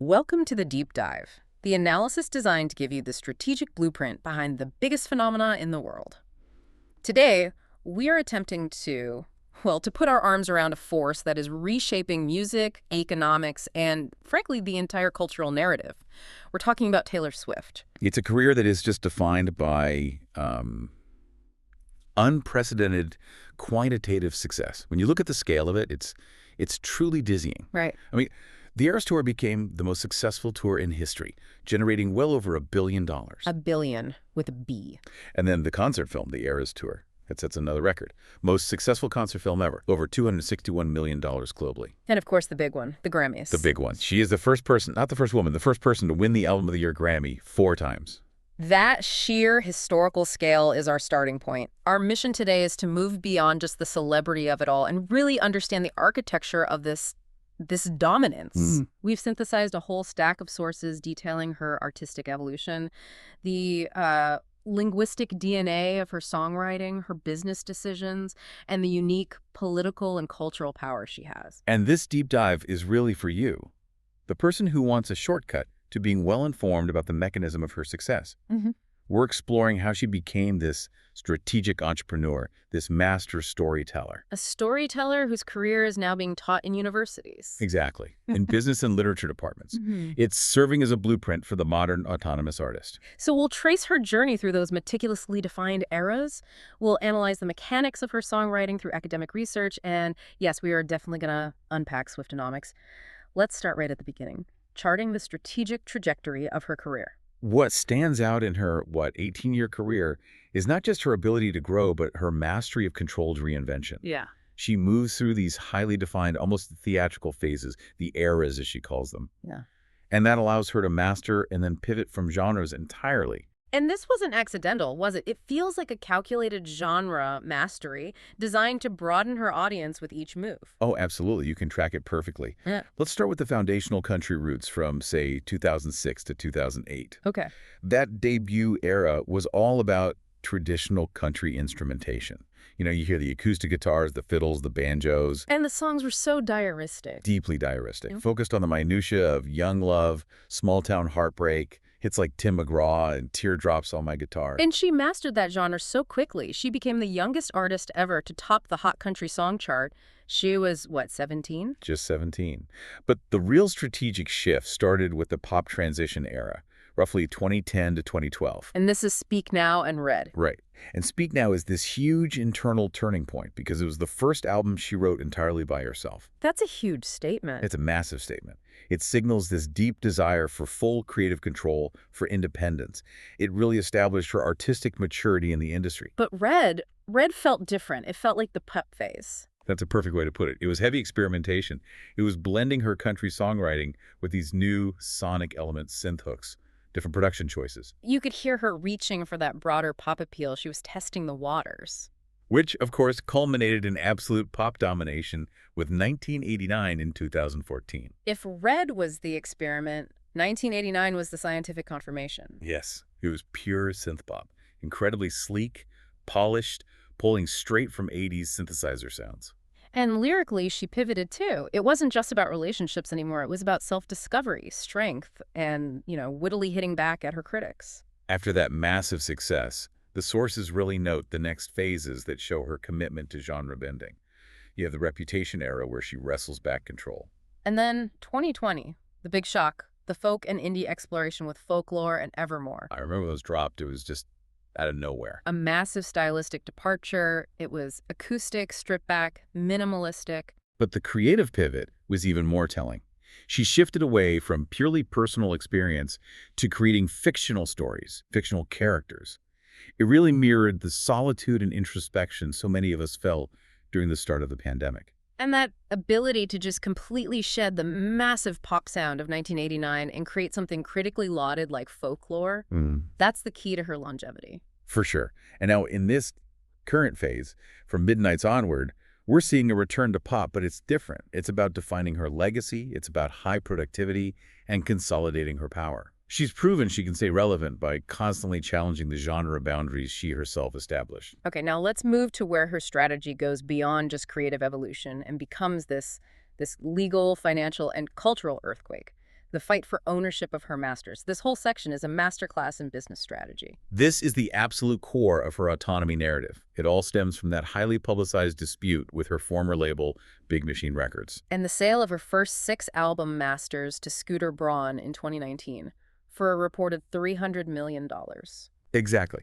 Welcome to the Deep Dive, the analysis designed to give you the strategic blueprint behind the biggest phenomena in the world. Today, we are attempting to put our arms around a force that is reshaping music, economics, and, frankly, the entire cultural narrative. We're talking about Taylor Swift. It's a career that is just defined by unprecedented quantitative success. When you look at the scale of it, it's truly dizzying. Right. I mean, the Eras Tour became the most successful tour in history, generating well over $1 billion. $1 billion with a B. And then the concert film, the Eras Tour, that sets another record. Most successful concert film ever, over $261 million globally. And, of course, the big one, the Grammys. The big one. She is the first person, not the first woman, the first person to win the Album of the Year Grammy 4 times. That sheer historical scale is our starting point. Our mission today is to move beyond just the celebrity of it all and really understand the architecture of this dominance. We've synthesized a whole stack of sources detailing her artistic evolution, the linguistic DNA of her songwriting, her business decisions, and the unique political and cultural power she has. And this deep dive is really for you, the person who wants a shortcut to being well-informed about the mechanism of her success. We're exploring how she became this strategic entrepreneur, this master storyteller. A storyteller whose career is now being taught in universities. Exactly. In business and literature departments. It's serving as a blueprint for the modern autonomous artist. So we'll trace her journey through those meticulously defined eras. We'll analyze the mechanics of her songwriting through academic research. And yes, we are definitely going to unpack Swiftonomics. Let's start right at the beginning, charting the strategic trajectory of her career. What stands out in her, 18-year career is not just her ability to grow, but her mastery of controlled reinvention. Yeah. She moves through these highly defined, almost theatrical phases, the eras as she calls them. Yeah. And that allows her to master and then pivot from genres entirely. And this wasn't accidental, was it? It feels like a calculated genre mastery designed to broaden her audience with each move. Oh, absolutely. You can track it perfectly. Yeah. Let's start with the foundational country roots from, say, 2006 to 2008. Okay. That debut era was all about traditional country instrumentation. You know, you hear the acoustic guitars, the fiddles, the banjos. And the songs were so diaristic. Deeply diaristic. Focused on the minutia of young love, small-town heartbreak, hits like Tim McGraw and Teardrops on My Guitar. And she mastered that genre so quickly. She became the youngest artist ever to top the Hot Country Song chart. She was, 17? Just 17. But the real strategic shift started with the pop transition era, roughly 2010 to 2012. And this is Speak Now and Red. Right. And Speak Now is this huge internal turning point because it was the first album she wrote entirely by herself. That's a huge statement. It's a massive statement. It signals this deep desire for full creative control, for independence. It really established her artistic maturity in the industry. But Red felt different. It felt like the pep phase. That's a perfect way to put it. It was heavy experimentation. It was blending her country songwriting with these new sonic elements, synth hooks, different production choices. You could hear her reaching for that broader pop appeal. She was testing the waters. Which, of course, culminated in absolute pop domination with 1989 in 2014. If Red was the experiment, 1989 was the scientific confirmation. Yes, it was pure synth pop, incredibly sleek, polished, pulling straight from 80s synthesizer sounds. And lyrically, she pivoted too. It wasn't just about relationships anymore. It was about self-discovery, strength, and, wittily hitting back at her critics. After that massive success, the sources really note the next phases that show her commitment to genre bending. You have the Reputation era where she wrestles back control. And then 2020, the big shock, the folk and indie exploration with Folklore and Evermore. I remember those dropped. It was just out of nowhere. A massive stylistic departure. It was acoustic, stripped back, minimalistic. But the creative pivot was even more telling. She shifted away from purely personal experience to creating fictional stories, fictional characters. It really mirrored the solitude and introspection so many of us felt during the start of the pandemic. And that ability to just completely shed the massive pop sound of 1989 and create something critically lauded like Folklore, that's the key to her longevity. For sure. And now in this current phase, from Midnights onward, we're seeing a return to pop, but it's different. It's about defining her legacy, it's about high productivity, and consolidating her power. She's proven she can stay relevant by constantly challenging the genre boundaries she herself established. Okay, now let's move to where her strategy goes beyond just creative evolution and becomes this legal, financial, and cultural earthquake. the fight for ownership of her masters. This whole section is a masterclass in business strategy. This is the absolute core of her autonomy narrative. It all stems from that highly publicized dispute with her former label, Big Machine Records. And the sale of her first 6 album masters to Scooter Braun in 2019 for a reported $300 million. Exactly.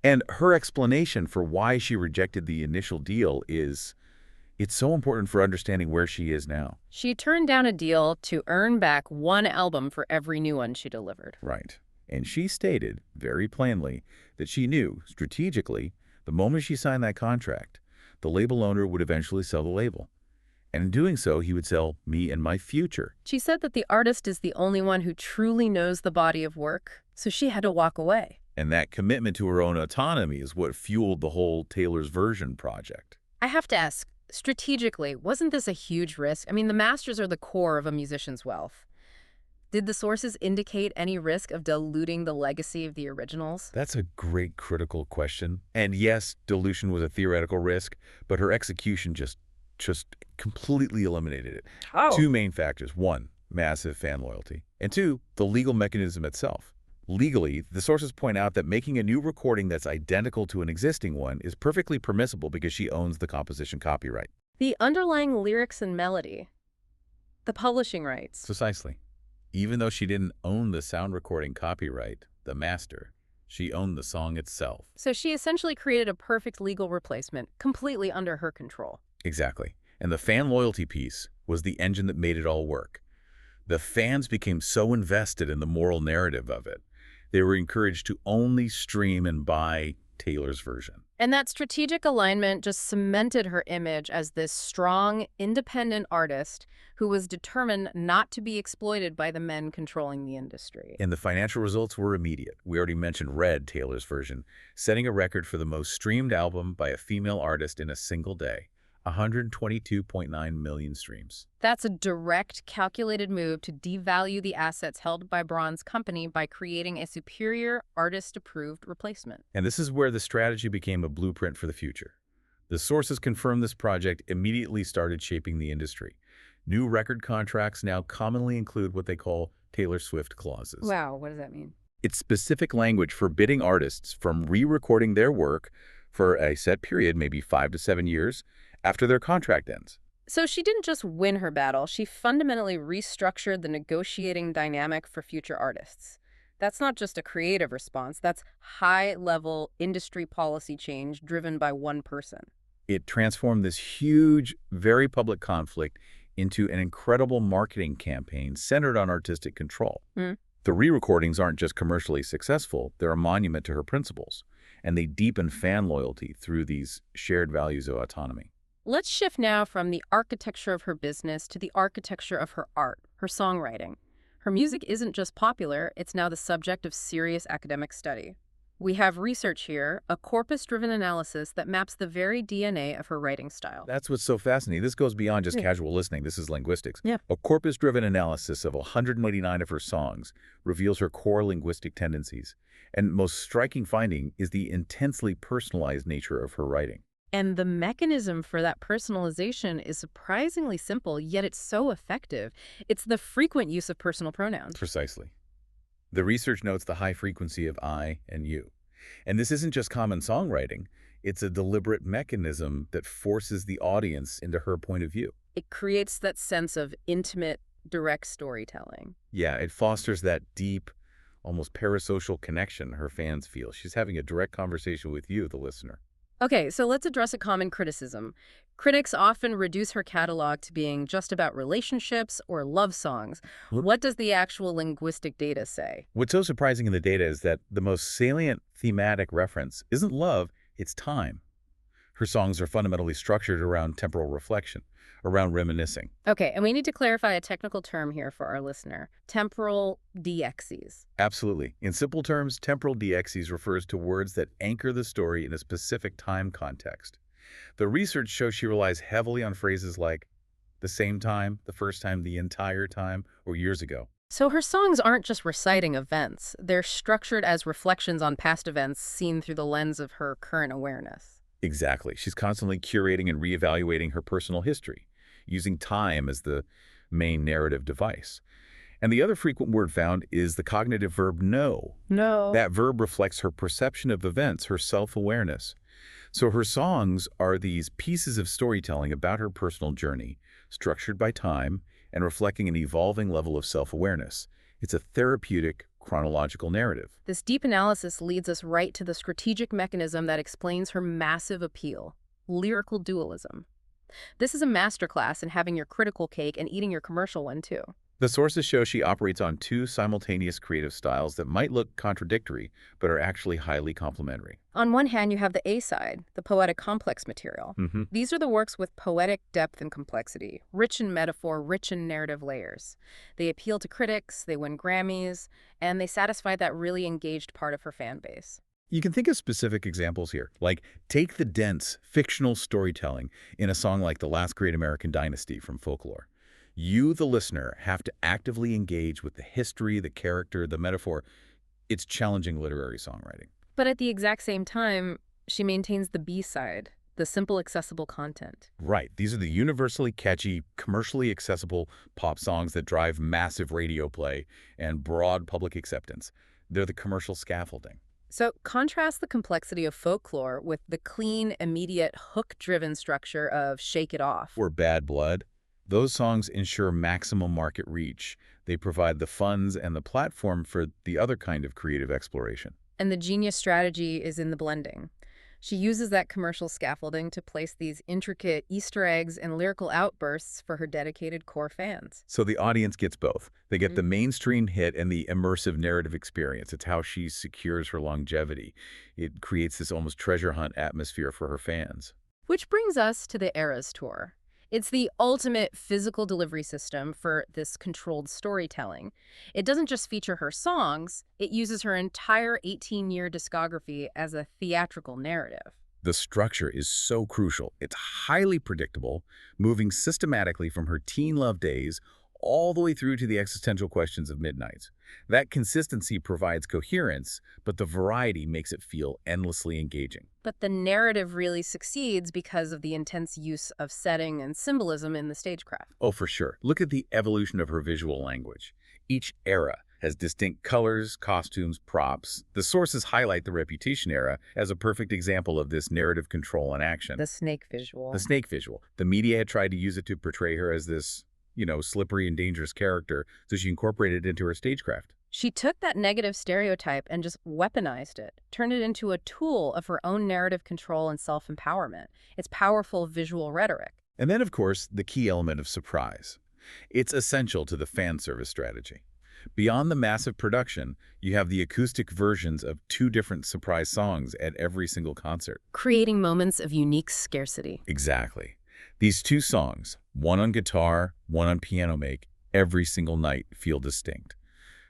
And her explanation for why she rejected the initial deal is, it's so important for understanding where she is now. She turned down a deal to earn back 1 album for every new one she delivered. Right. And she stated, very plainly, that she knew, strategically, the moment she signed that contract, the label owner would eventually sell the label. And in doing so, he would sell me and my future. She said that the artist is the only one who truly knows the body of work, so she had to walk away. And that commitment to her own autonomy is what fueled the whole Taylor's Version project. I have to ask, strategically, wasn't this a huge risk? I mean, the masters are the core of a musician's wealth. Did the sources indicate any risk of diluting the legacy of the originals? That's a great critical question. And yes, dilution was a theoretical risk, but her execution just completely eliminated it. How? 2 main factors. 1, massive fan loyalty. And 2, the legal mechanism itself. Legally, the sources point out that making a new recording that's identical to an existing one is perfectly permissible because she owns the composition copyright. The underlying lyrics and melody. The publishing rights. Precisely. Even though she didn't own the sound recording copyright, the master, she owned the song itself. So she essentially created a perfect legal replacement, completely under her control. Exactly. And the fan loyalty piece was the engine that made it all work. The fans became so invested in the moral narrative of it, they were encouraged to only stream and buy Taylor's Version. And that strategic alignment just cemented her image as this strong, independent artist who was determined not to be exploited by the men controlling the industry. And the financial results were immediate. We already mentioned Red, Taylor's Version, setting a record for the most streamed album by a female artist in a single day. 122.9 million streams. That's a direct, calculated move to devalue the assets held by Braun's company by creating a superior, artist-approved replacement. And this is where the strategy became a blueprint for the future. The sources confirmed this project immediately started shaping the industry. New record contracts now commonly include what they call Taylor Swift clauses. Wow, what does that mean? It's specific language forbidding artists from re-recording their work for a set period, maybe 5 to 7 years, after their contract ends. So she didn't just win her battle, she fundamentally restructured the negotiating dynamic for future artists. That's not just a creative response, that's high-level industry policy change driven by one person. It transformed this huge, very public conflict into an incredible marketing campaign centered on artistic control. The re-recordings aren't just commercially successful, they're a monument to her principles, and they deepen fan loyalty through these shared values of autonomy. Let's shift now from the architecture of her business to the architecture of her art, her songwriting. Her music isn't just popular, it's now the subject of serious academic study. We have research here, a corpus-driven analysis that maps the very DNA of her writing style. That's what's so fascinating. This goes beyond just casual listening. This is linguistics. Yeah. A corpus-driven analysis of 189 of her songs reveals her core linguistic tendencies. And most striking finding is the intensely personalized nature of her writing. And the mechanism for that personalization is surprisingly simple, yet it's so effective. It's the frequent use of personal pronouns. Precisely. The research notes the high frequency of I and you. And this isn't just common songwriting. It's a deliberate mechanism that forces the audience into her point of view. It creates that sense of intimate, direct storytelling. Yeah, it fosters that deep, almost parasocial connection her fans feel. She's having a direct conversation with you, the listener. Okay, so let's address a common criticism. Critics often reduce her catalog to being just about relationships or love songs. What does the actual linguistic data say? What's so surprising in the data is that the most salient thematic reference isn't love, it's time. Her songs are fundamentally structured around temporal reflection, around reminiscing. Okay, and we need to clarify a technical term here for our listener. Temporal deexes. Absolutely. In simple terms, temporal deexes refers to words that anchor the story in a specific time context. The research shows she relies heavily on phrases like the same time, the first time, the entire time, or years ago. So her songs aren't just reciting events. They're structured as reflections on past events seen through the lens of her current awareness. Exactly. She's constantly curating and reevaluating her personal history, using time as the main narrative device. And the other frequent word found is the cognitive verb know. No. That verb reflects her perception of events, her self-awareness. So her songs are these pieces of storytelling about her personal journey, structured by time and reflecting an evolving level of self-awareness. It's a therapeutic, chronological narrative. This deep analysis leads us right to the strategic mechanism that explains her massive appeal: lyrical dualism. This is a masterclass in having your critical cake and eating your commercial one, too. The sources show she operates on two simultaneous creative styles that might look contradictory, but are actually highly complementary. On one hand, you have the A side, the poetic complex material. These are the works with poetic depth and complexity, rich in metaphor, rich in narrative layers. They appeal to critics, they win Grammys, and they satisfy that really engaged part of her fan base. You can think of specific examples here, like take the dense, fictional storytelling in a song like The Last Great American Dynasty from Folklore. You, the listener, have to actively engage with the history, the character, the metaphor. It's challenging literary songwriting. But at the exact same time, she maintains the B side, the simple, accessible content. Right. These are the universally catchy, commercially accessible pop songs that drive massive radio play and broad public acceptance. They're the commercial scaffolding. So contrast the complexity of Folklore with the clean, immediate, hook-driven structure of Shake It Off. Or Bad Blood. Those songs ensure maximum market reach. They provide the funds and the platform for the other kind of creative exploration. And the genius strategy is in the blending. She uses that commercial scaffolding to place these intricate Easter eggs and lyrical outbursts for her dedicated core fans. So the audience gets both. They get the mainstream hit and the immersive narrative experience. It's how she secures her longevity. It creates this almost treasure hunt atmosphere for her fans. Which brings us to the Eras Tour. It's the ultimate physical delivery system for this controlled storytelling. It doesn't just feature her songs, it uses her entire 18-year discography as a theatrical narrative. The structure is so crucial. It's highly predictable, moving systematically from her teen love days all the way through to the existential questions of Midnights. That consistency provides coherence, but the variety makes it feel endlessly engaging. But the narrative really succeeds because of the intense use of setting and symbolism in the stagecraft. Oh, for sure. Look at the evolution of her visual language. Each era has distinct colors, costumes, props. The sources highlight the Reputation era as a perfect example of this narrative control in action. The snake visual. The snake visual. The media had tried to use it to portray her as this slippery and dangerous character, so she incorporated it into her stagecraft. She took that negative stereotype and just weaponized it, turned it into a tool of her own narrative control and self-empowerment. It's powerful visual rhetoric. And then, of course, the key element of surprise. It's essential to the fan service strategy. Beyond the massive production, you have the acoustic versions of two different surprise songs at every single concert. Creating moments of unique scarcity. Exactly. These two songs, one on guitar, one on piano, make every single night feel distinct.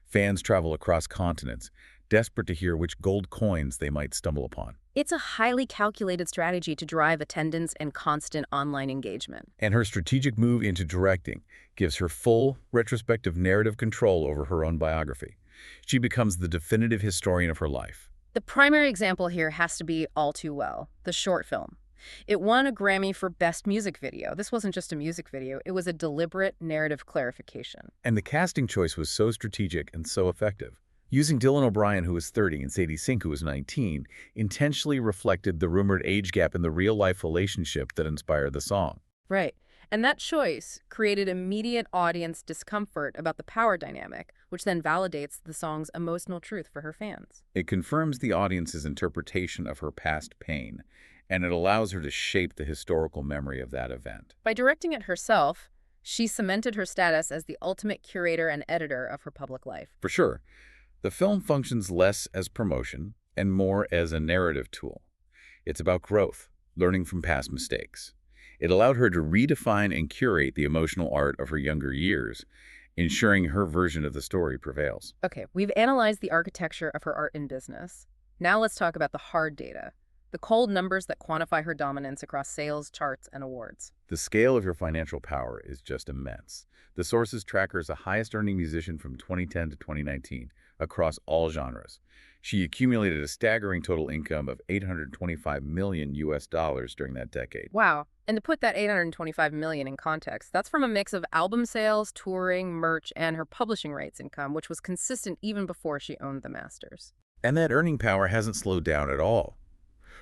Fans travel across continents, desperate to hear which gold coins they might stumble upon. It's a highly calculated strategy to drive attendance and constant online engagement. And her strategic move into directing gives her full, retrospective narrative control over her own biography. She becomes the definitive historian of her life. The primary example here has to be All Too Well, the short film. It won a Grammy for Best Music Video. This wasn't just a music video, it was a deliberate narrative clarification. And the casting choice was so strategic and so effective. Using Dylan O'Brien, who was 30, and Sadie Sink, who was 19, intentionally reflected the rumored age gap in the real-life relationship that inspired the song. Right. And that choice created immediate audience discomfort about the power dynamic, which then validates the song's emotional truth for her fans. It confirms the audience's interpretation of her past pain, and it allows her to shape the historical memory of that event. By directing it herself, she cemented her status as the ultimate curator and editor of her public life. For sure. The film functions less as promotion and more as a narrative tool. It's about growth, learning from past mistakes. It allowed her to redefine and curate the emotional art of her younger years, ensuring her version of the story prevails. Okay, we've analyzed the architecture of her art and business. Now let's talk about the hard data, the cold numbers that quantify her dominance across sales, charts, and awards. The scale of her financial power is just immense. The sources track her as the highest-earning musician from 2010 to 2019, across all genres. She accumulated a staggering total income of $825 million during that decade. Wow. And to put that 825 million in context, that's from a mix of album sales, touring, merch, and her publishing rights income, which was consistent even before she owned the masters. And that earning power hasn't slowed down at all.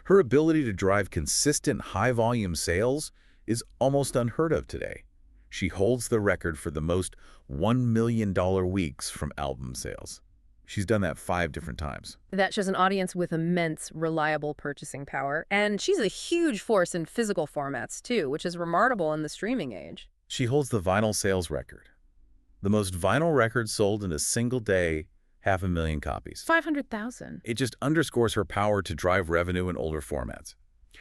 Her ability to drive consistent high-volume sales is almost unheard of today. She holds the record for the most $1 million weeks from album sales. She's done that 5 different times. That shows an audience with immense, reliable purchasing power. And she's a huge force in physical formats, too, which is remarkable in the streaming age. She holds the vinyl sales record. The most vinyl records sold in a single day, 500,000 copies. 500,000. It just underscores her power to drive revenue in older formats.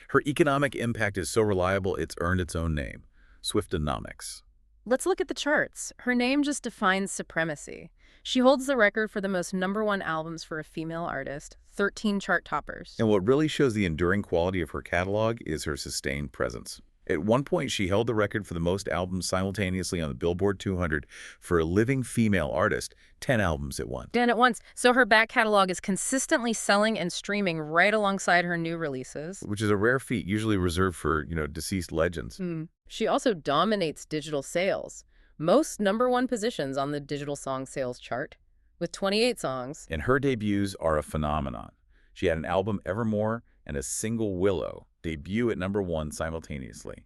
Her economic impact is so reliable it's earned its own name, Swiftonomics. Let's look at the charts. Her name just defines supremacy. She holds the record for the most #1 albums for a female artist, 13 chart toppers. And what really shows the enduring quality of her catalog is her sustained presence. At one point, she held the record for the most albums simultaneously on the Billboard 200 for a living female artist, 10 albums at once. 10 at once. So her back catalog is consistently selling and streaming right alongside her new releases. Which is a rare feat, usually reserved for, deceased legends. She also dominates digital sales. Most #1 positions on the digital song sales chart, with 28 songs. And her debuts are a phenomenon. She had an album, Evermore, and a single, Willow, debut at #1 simultaneously.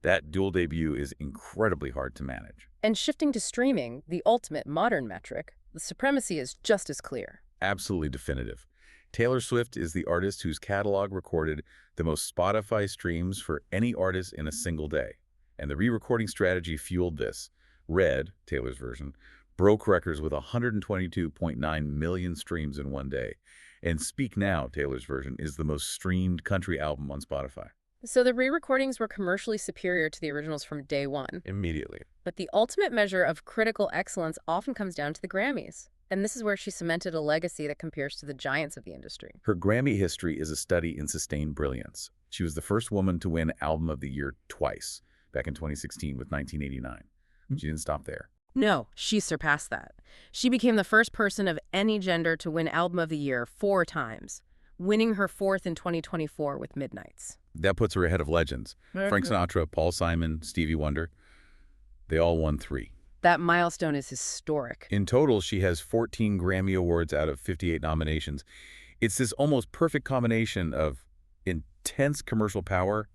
That dual debut is incredibly hard to manage. And shifting to streaming, the ultimate modern metric, the supremacy is just as clear. Absolutely definitive. Taylor Swift is the artist whose catalog recorded the most Spotify streams for any artist in a single day. And the re-recording strategy fueled this. Red, Taylor's version, broke records with 122.9 million streams in one day. And Speak Now, Taylor's version, is the most streamed country album on Spotify. So the re-recordings were commercially superior to the originals from day one. Immediately. But the ultimate measure of critical excellence often comes down to the Grammys. And this is where she cemented a legacy that compares to the giants of the industry. Her Grammy history is a study in sustained brilliance. She was the first woman to win Album of the Year twice, back in 2016 with 1989. She didn't stop there. No, she surpassed that. She became the first person of any gender to win Album of the Year 4 times, winning her 4th in 2024 with Midnights. That puts her ahead of legends. Frank Sinatra, Paul Simon, Stevie Wonder. They all won 3. That milestone is historic. In total, she has 14 Grammy Awards out of 58 nominations. It's this almost perfect combination of intense commercial power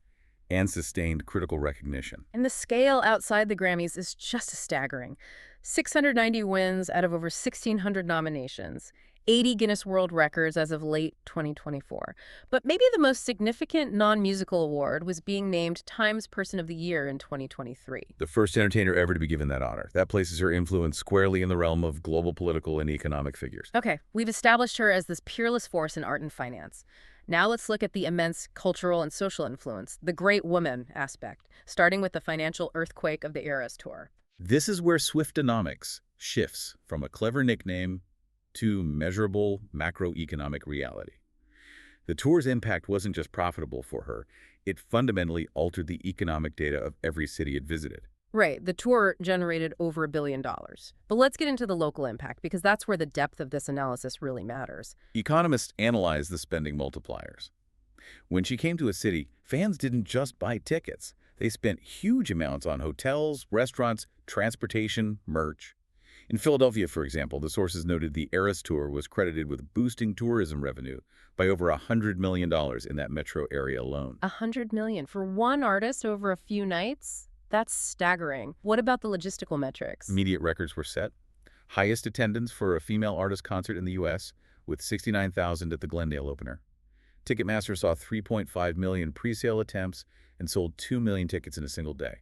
and sustained critical recognition. And the scale outside the Grammys is just as staggering. 690 wins out of over 1,600 nominations, 80 Guinness World Records as of late 2024. But maybe the most significant non-musical award was being named Time's Person of the Year in 2023. The first entertainer ever to be given that honor. That places her influence squarely in the realm of global political and economic figures. Okay, we've established her as this peerless force in art and finance. Now let's look at the immense cultural and social influence, the great woman aspect, starting with the financial earthquake of the Eras Tour. This is where Swiftonomics shifts from a clever nickname to measurable macroeconomic reality. The tour's impact wasn't just profitable for her, it fundamentally altered the economic data of every city it visited. Right, the tour generated over $1 billion. But let's get into the local impact, because that's where the depth of this analysis really matters. Economists analyze the spending multipliers. When she came to a city, fans didn't just buy tickets. They spent huge amounts on hotels, restaurants, transportation, merch. In Philadelphia, for example, the sources noted the Eras Tour was credited with boosting tourism revenue by over $100 million in that metro area alone. $100 million for one artist over a few nights? That's staggering. What about the logistical metrics? Immediate records were set. Highest attendance for a female artist concert in the U.S., with 69,000 at the Glendale opener. Ticketmaster saw 3.5 million pre-sale attempts and sold 2 million tickets in a single day.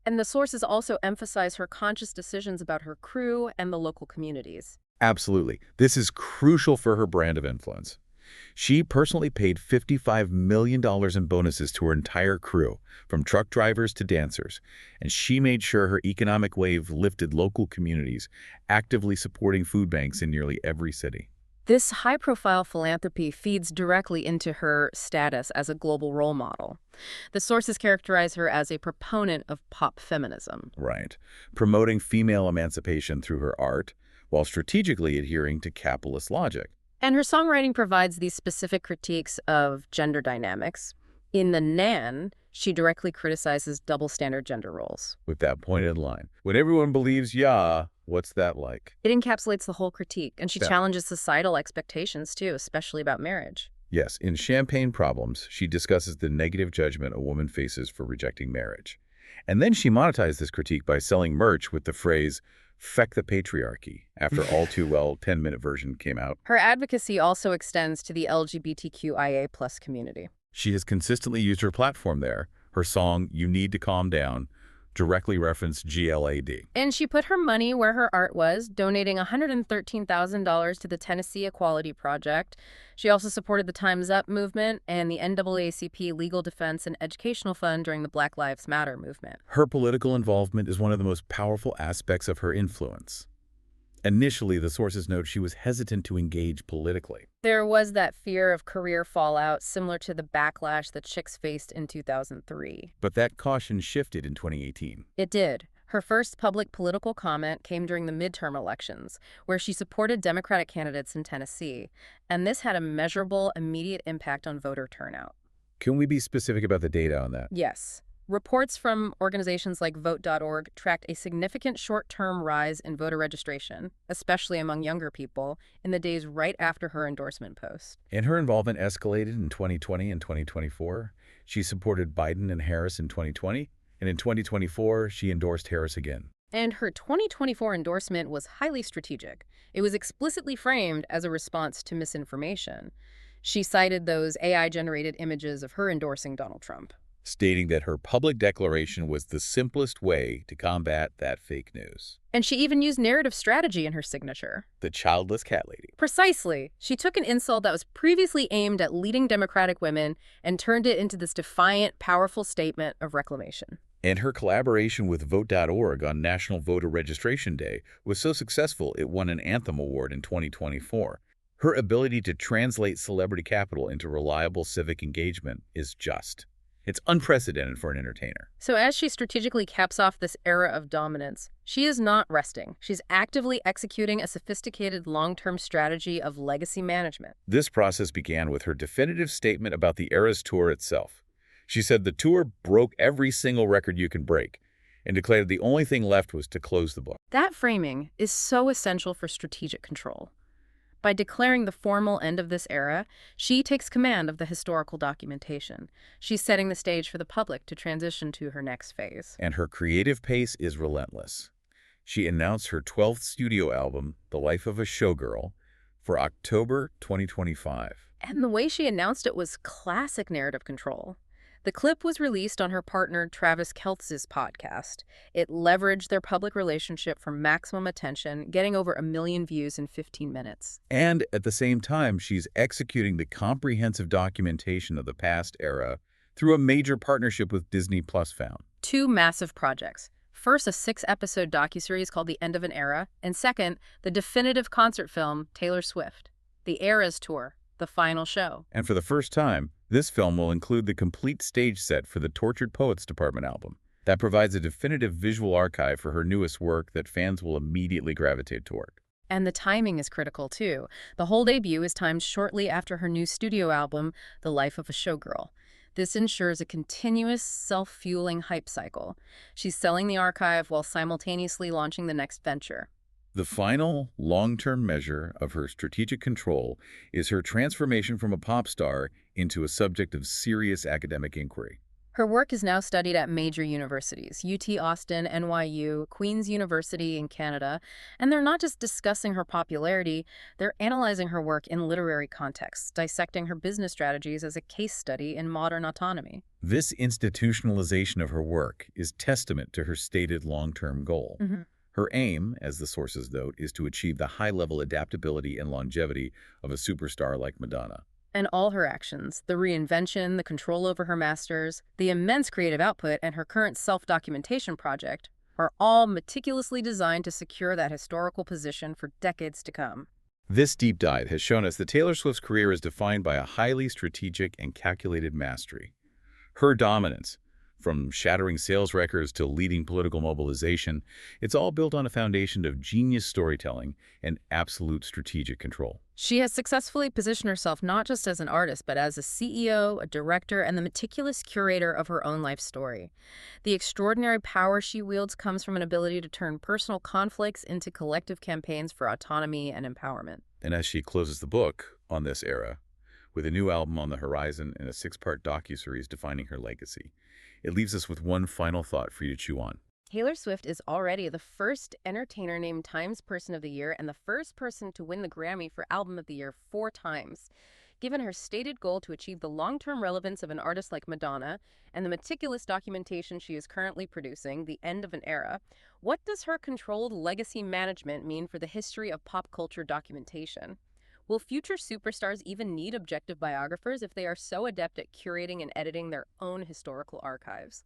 And the sources also emphasize her conscious decisions about her crew and the local communities. Absolutely. This is crucial for her brand of influence. She personally paid $55 million in bonuses to her entire crew, from truck drivers to dancers, and she made sure her economic wave lifted local communities, actively supporting food banks in nearly every city. This high-profile philanthropy feeds directly into her status as a global role model. The sources characterize her as a proponent of pop feminism. Right. Promoting female emancipation through her art, while strategically adhering to capitalist logic. And her songwriting provides these specific critiques of gender dynamics. In The Nan, she directly criticizes double-standard gender roles. With that pointed line, when everyone believes, yeah, what's that like? It encapsulates the whole critique, and she Yeah. challenges societal expectations, too, especially about marriage. Yes, in Champagne Problems, she discusses the negative judgment a woman faces for rejecting marriage. And then she monetized this critique by selling merch with the phrase, "Feck the patriarchy," after All Too Well 10-minute version came out. Her advocacy also extends to the LGBTQIA+ community. She has consistently used her platform there. Her song, "You Need to Calm Down," directly referenced GLAD. And she put her money where her art was, donating $113,000 to the Tennessee Equality Project. She also supported the Time's Up movement and the NAACP Legal Defense and Educational Fund during the Black Lives Matter movement. Her political involvement is one of the most powerful aspects of her influence. Initially, the sources note she was hesitant to engage politically. There was that fear of career fallout, similar to the backlash that Chicks faced in 2003. But that caution shifted in 2018. It did. Her first public political comment came during the midterm elections, where she supported Democratic candidates in Tennessee, and this had a measurable, immediate impact on voter turnout. Can we be specific about the data on that? Yes. Reports from organizations like Vote.org tracked a significant short-term rise in voter registration, especially among younger people, in the days right after her endorsement post. And her involvement escalated in 2020 and 2024. She supported Biden and Harris in 2020, and in 2024, she endorsed Harris again. And her 2024 endorsement was highly strategic. It was explicitly framed as a response to misinformation. She cited those AI-generated images of her endorsing Donald Trump, stating that her public declaration was the simplest way to combat that fake news. And she even used narrative strategy in her signature. The childless cat lady. Precisely. She took an insult that was previously aimed at leading Democratic women and turned it into this defiant, powerful statement of reclamation. And her collaboration with Vote.org on National Voter Registration Day was so successful it won an Anthem Award in 2024. Her ability to translate celebrity capital into reliable civic engagement is just. It's unprecedented for an entertainer. So as she strategically caps off this era of dominance, she is not resting. She's actively executing a sophisticated long-term strategy of legacy management. This process began with her definitive statement about the Eras Tour itself. She said the tour broke every single record you can break and declared the only thing left was to close the book. That framing is so essential for strategic control. By declaring the formal end of this era, she takes command of the historical documentation. She's setting the stage for the public to transition to her next phase. And her creative pace is relentless. She announced her 12th studio album, The Life of a Showgirl, for October 2025. And the way she announced it was classic narrative control. The clip was released on her partner Travis Kelce's podcast. It leveraged their public relationship for maximum attention, getting over 1 million views in 15 minutes. And at the same time, she's executing the comprehensive documentation of the past era through a major partnership with Disney Plus found. 2 massive projects. First, a 6-episode docuseries called The End of an Era, and second, the definitive concert film, Taylor Swift, The Eras Tour, The Final Show. And for the first time, this film will include the complete stage set for the Tortured Poets Department album. That provides a definitive visual archive for her newest work that fans will immediately gravitate toward. And the timing is critical, too. The whole debut is timed shortly after her new studio album, The Life of a Showgirl. This ensures a continuous, self-fueling hype cycle. She's selling the archive while simultaneously launching the next venture. The final, long-term measure of her strategic control is her transformation from a pop star into a subject of serious academic inquiry. Her work is now studied at major universities, UT Austin, NYU, Queen's University in Canada, and they're not just discussing her popularity, they're analyzing her work in literary contexts, dissecting her business strategies as a case study in modern autonomy. This institutionalization of her work is testament to her stated long-term goal. Her aim, as the sources note, is to achieve the high-level adaptability and longevity of a superstar like Madonna. And all her actions, the reinvention, the control over her masters, the immense creative output, and her current self-documentation project, are all meticulously designed to secure that historical position for decades to come. This deep dive has shown us that Taylor Swift's career is defined by a highly strategic and calculated mastery. Her dominance, From shattering sales records to leading political mobilization, it's all built on a foundation of genius storytelling and absolute strategic control. She has successfully positioned herself not just as an artist, but as a CEO, a director, and the meticulous curator of her own life story. The extraordinary power she wields comes from an ability to turn personal conflicts into collective campaigns for autonomy and empowerment. And as she closes the book on this era, with a new album on the horizon and a 6-part docuseries defining her legacy, it leaves us with one final thought for you to chew on. Taylor Swift is already the first entertainer named Times Person of the Year and the first person to win the Grammy for Album of the Year 4 times. Given her stated goal to achieve the long-term relevance of an artist like Madonna and the meticulous documentation she is currently producing, The End of an Era, what does her controlled legacy management mean for the history of pop culture documentation? Will future superstars even need objective biographers if they are so adept at curating and editing their own historical archives?